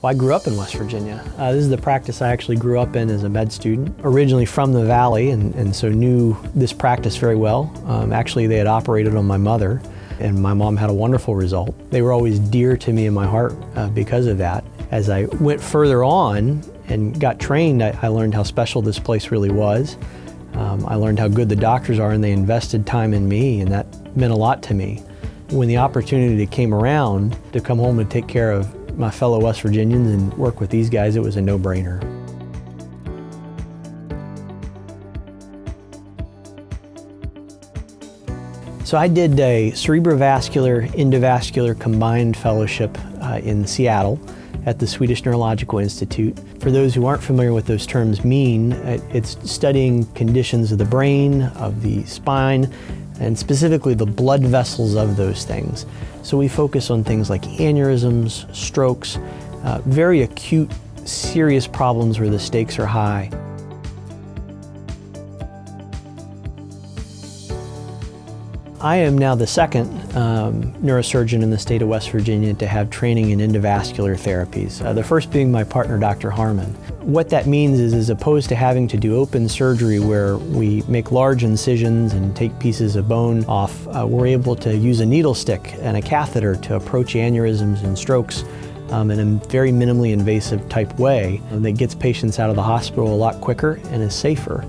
Well, I grew up in West Virginia. This is the practice I actually grew up in as a med student. Originally from the Valley, and so knew this practice very well. Actually, they had operated on my mother, and my mom had a wonderful result. They were always dear to me in my heart because of that. As I went further on and got trained, I learned how special this place really was. I learned how good the doctors are, and they invested time in me, and that meant a lot to me. When the opportunity came around to come home and take care of my fellow West Virginians and work with these guys, it was a no-brainer. So I did a cerebrovascular, endovascular combined fellowship in Seattle at the Swedish Neurological Institute. For those who aren't familiar with those terms mean, it's studying conditions of the brain, of the spine, and specifically the blood vessels of those things. So we focus on things like aneurysms, strokes, very acute, serious problems where the stakes are high. I am now the second neurosurgeon in the state of West Virginia to have training in endovascular therapies, the first being my partner, Dr. Harmon. What that means is, as opposed to having to do open surgery where we make large incisions and take pieces of bone off, we're able to use a needle stick and a catheter to approach aneurysms and strokes in a very minimally invasive type way that gets patients out of the hospital a lot quicker and is safer.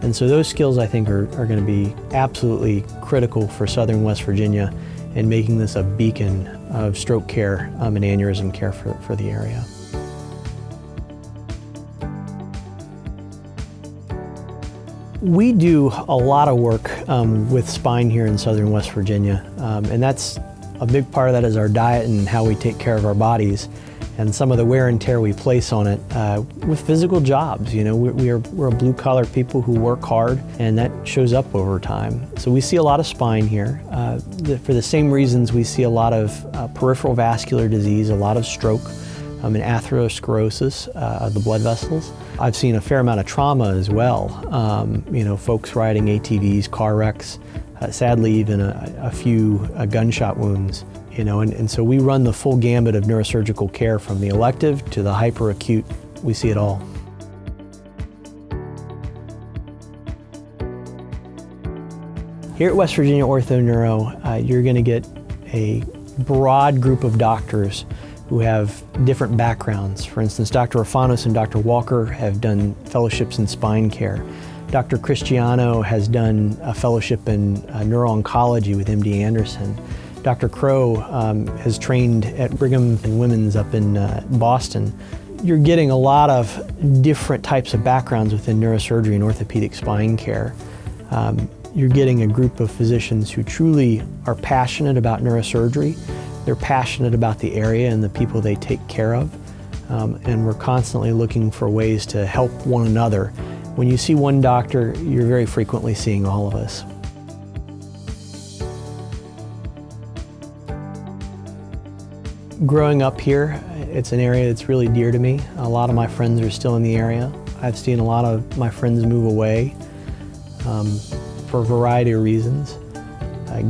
And so those skills, I think, are going to be absolutely critical for Southern West Virginia in making this a beacon of stroke care and aneurysm care for the area. We do a lot of work with spine here in Southern West Virginia, and that's a big part of that is our diet and how we take care of our bodies, and some of the wear and tear we place on it with physical jobs. You know, we're a blue-collar people who work hard, and that shows up over time. So we see a lot of spine here. For the same reasons, we see a lot of peripheral vascular disease, a lot of stroke, and atherosclerosis of the blood vessels. I've seen a fair amount of trauma as well. You know, folks riding ATVs, car wrecks, sadly even a few gunshot wounds. You know, and so we run the full gambit of neurosurgical care, from the elective to the hyperacute. We see it all. Here at West Virginia Ortho Neuro, you're going to get a broad group of doctors who have different backgrounds. For instance, Dr. Orfanos and Dr. Walker have done fellowships in spine care. Dr. Cristiano has done a fellowship in neuro-oncology with MD Anderson. Dr. Crow has trained at Brigham and Women's up in Boston. You're getting a lot of different types of backgrounds within neurosurgery and orthopedic spine care. You're getting a group of physicians who truly are passionate about neurosurgery. They're passionate about the area and the people they take care of. And we're constantly looking for ways to help one another. When you see one doctor, you're very frequently seeing all of us. Growing up here, it's an area that's really dear to me. A lot of my friends are still in the area. I've seen a lot of my friends move away for a variety of reasons.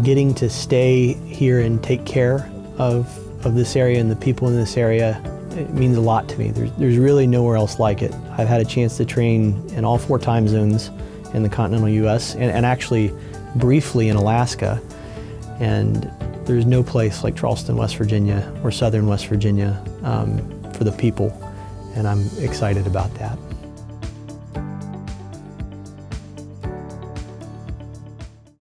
Getting to stay here and take care of this area and the people in this area, it means a lot to me. There's really nowhere else like it. I've had a chance to train in all 4 time zones in the continental US and actually briefly in Alaska. And there's no place like Charleston, West Virginia, or Southern West Virginia for the people, and I'm excited about that.